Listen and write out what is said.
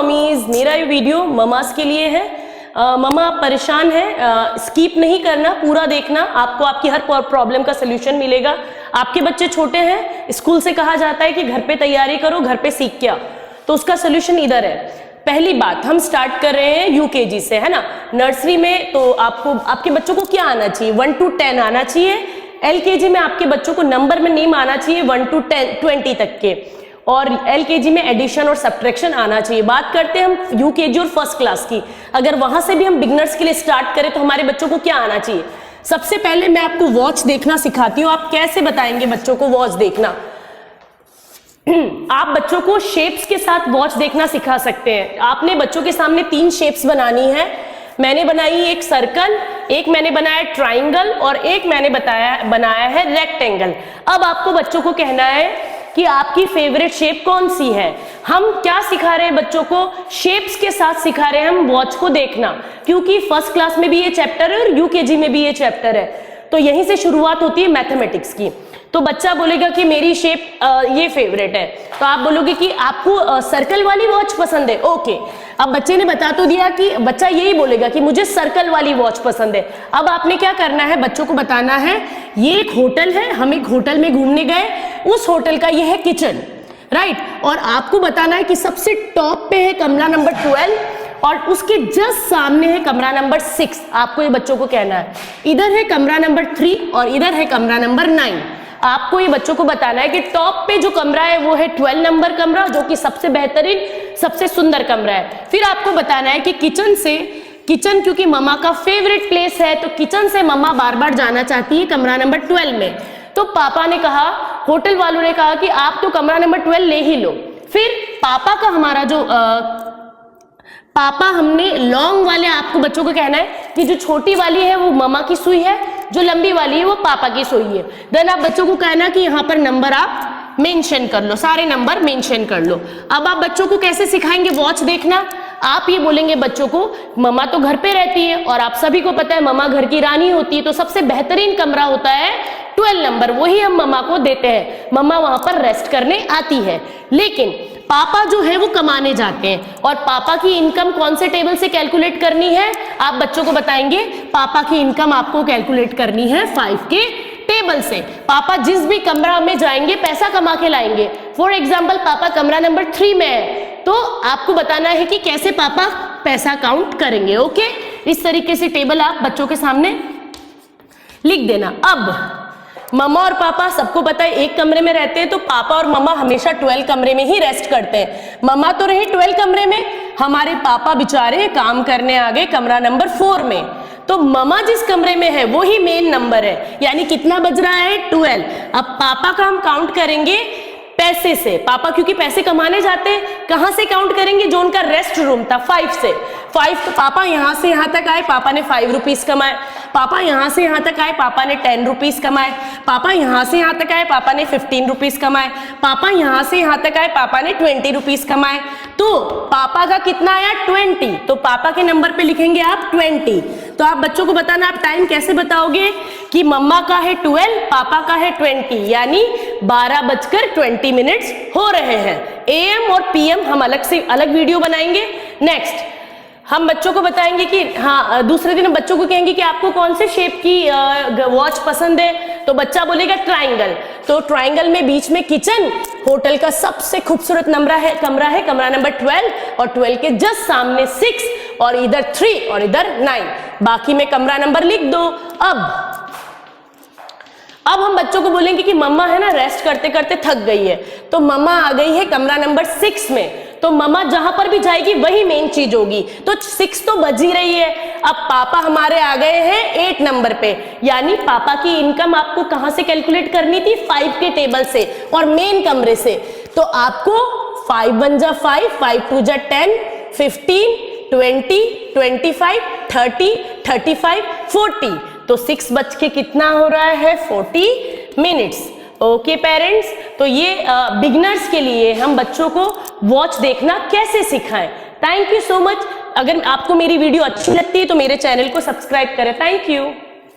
Mummies, मेरा ये video Mama's के लिए है। ममा आप परेशान है, स्किप नहीं करना, पूरा देखना, आपको आपकी हर प्रॉब्लम का सोल्यूशन मिलेगा। आपके बच्चे छोटे हैं, स्कूल से कहा जाता है कि घर पे तैयारी करो, घर पे सीख के आओ, तो उसका सोल्यूशन इधर है। पहली बात, हम स्टार्ट कर रहे हैं यूकेजी से, है ना। नर्सरी में तो आपको आपके बच्चों को क्या आना चाहिए, 1 to 10 आना चाहिए। एलकेजी में आपके बच्चों को नंबर में नेम आना चाहिए 1 to 20 तक के, और एलकेजी में एडिशन और सब्ट्रैक्शन आना चाहिए। बात करते हैं हम यूकेजी और फर्स्ट क्लास की, अगर वहां से भी हम बिगनर्स के लिए स्टार्ट करें तो हमारे बच्चों को क्या आना चाहिए। सबसे पहले मैं आपको वॉच देखना सिखाती हूँ। आप कैसे बताएंगे बच्चों को वॉच देखना? आप बच्चों को शेप्स के साथ वॉच देखना सिखा सकते हैं। आपने बच्चों के सामने 3 शेप्स बनानी है। मैंने बनाई एक सर्कल, एक मैंने बनाया ट्राइंगल और एक मैंने बनाया है रेक्टेंगल। अब आपको बच्चों को कहना है कि आपकी फेवरेट शेप कौन सी है। हम क्या सिखा रहे हैं बच्चों को? शेप्स के साथ सिखा रहे हैं हम वॉच को देखना, क्योंकि फर्स्ट क्लास में भी ये चैप्टर है और यूकेजी में भी ये चैप्टर है, तो यहीं से शुरुआत होती है मैथमेटिक्स की। तो बच्चा बोलेगा कि मेरी शेप ये फेवरेट है, तो आप बोलोगे कि आपको सर्कल वाली वॉच पसंद है। ओके, अब बच्चे ने बता तो दिया कि बच्चा यही बोलेगा कि मुझे सर्कल वाली वॉच पसंद है। अब आपने क्या करना है, बच्चों को बताना है ये एक होटल है, हम एक होटल में घूमने गए, उस होटल का ये है किचन, राइट। और आपको बताना है कि सबसे टॉप पे है कमरा नंबर 12 और उसके जस्ट सामने है कमरा नंबर 6। आपको ये बच्चों को कहना है। इधर है कमरा नंबर 3 और इधर है कमरा नंबर 9। आपको ये बच्चों को बताना है कि टॉप पे जो कमरा है वो है 12 नंबर कमरा, जो कि सबसे बेहतरीन, सबसे सुंदर कमरा है। फिर आपको बताना है कि किचन क्योंकि मम्मा का फेवरेट प्लेस है, तो किचन से मम्मा बार बार जाना चाहती है कमरा नंबर 12 में। तो पापा ने कहा, होटल वालों ने कहा कि आप तो कमरा नंबर 12 ले ही लो। फिर पापा का हमारा जो पापा हमने लॉन्ग वाले, आपको बच्चों को कहना है कि जो छोटी वाली है वो मम्मा की सुई है, जो लंबी वाली है वो पापा की सुई है। देन आप बच्चों को कहना कि यहाँ पर नंबर आप मेंशन कर लो, सारे नंबर मेंशन कर लो। अब आप बच्चों को कैसे सिखाएंगे वॉच देखना? आप ये बोलेंगे बच्चों को, मम्मा तो घर पे रहती है और आप सभी को पता है मम्मा घर की रानी होती है, तो सबसे बेहतरीन कमरा होता है 12 नंबर, वही हम मम्मा को देते हैं। मम्मा वहां पर रेस्ट करने आती है। लेकिन पापा जो है वो कमाने जाते हैं, और पापा की इनकम कौन से टेबल से कैलकुलेट करनी है? आप बच्चों को बताएंगे पापा की इनकम आपको कैलकुलेट करनी है 5 के टेबल से। पापा जिस भी कमरा में जाएंगे पैसा कमा के लाएंगे। फॉर एग्जाम्पल, पापा कमरा नंबर 3 में है, तो आपको बताना है कि कैसे पापा पैसा काउंट करेंगे। ओके, इस तरीके से टेबल आप बच्चों के सामने लिख देना। अब मम्मा और पापा, सबको पता है एक कमरे में रहते हैं, तो पापा और मम्मा हमेशा 12 कमरे में ही रेस्ट करते हैं। मम्मा तो रही 12 कमरे में, हमारे पापा बेचारे काम करने आ गए कमरा नंबर 4 में। तो मम्मा जिस कमरे में है वो ही मेन नंबर है, यानी कितना बज रहा है? 12। अब पापा का हम काउंट करेंगे पैसे से। पापा क्योंकि पैसे कमाने जाते हैं, कहां से काउंट करेंगे? जो उनका रेस्ट रूम था 5 से। 5 तो पापा यहां से यहां तक आए, पापा ने 5 रुपीज कमाए। पापा यहां से यहां तक आए, पापा ने 10 रुपीज कमाए। पापा यहां से यहां तक आए, पापा ने 15 रुपीज कमाए। पापा यहां से यहां तक आए, पापा ने 20 रुपीज कमाए। तो पापा का कितना आया? 20। तो पापा के नंबर पे लिखेंगे आप 20। तो आप बच्चों को बताना, आप टाइम कैसे बताओगे कि मम्मा का है 12, पापा का है 20, यानी 12:20 हो रहे हैं। AM और PM हम अलग से अलग वीडियो बनाएंगे। नेक्स्ट हम बच्चों को बताएंगे कि हाँ, दूसरे दिन हम बच्चों को कहेंगे कि आपको कौन से शेप की वॉच पसंद है, तो बच्चा बोलेगा ट्राइंगल। तो ट्राइंगल में बीच में किचन, होटल का सबसे खूबसूरत कमरा है कमरा नंबर 12, और 12 के जस्ट सामने 6, और इधर 3 और इधर 9। बाकी में कमरा नंबर लिख दो। अब हम बच्चों को बोलेंगे कि मम्मा है ना रेस्ट करते करते थक गई है, तो मम्मा आ गई है कमरा नंबर 6 में, तो मम्मा जहां पर भी जाएगी वही मेन चीज होगी। तो 6 तो बज ही रही है। अब पापा हमारे आ गए हैं 8 नंबर पे, यानी पापा की इनकम आपको कहां से कैलकुलेट करनी थी? 5 के टेबल से और मेन कमरे से। तो आपको 5 1 जा 5, 5 2 जा 10, 15, 20, 25, 30, 35, 40। तो 6 बज के कितना हो रहा है? 40 मिनट्स। ओके पेरेंट्स, तो ये बिगनर्स के लिए हम बच्चों को वॉच देखना कैसे सिखाएं। Thank you so much. अगर आपको मेरी वीडियो अच्छी लगती है तो मेरे चैनल को सब्सक्राइब करें। Thank you.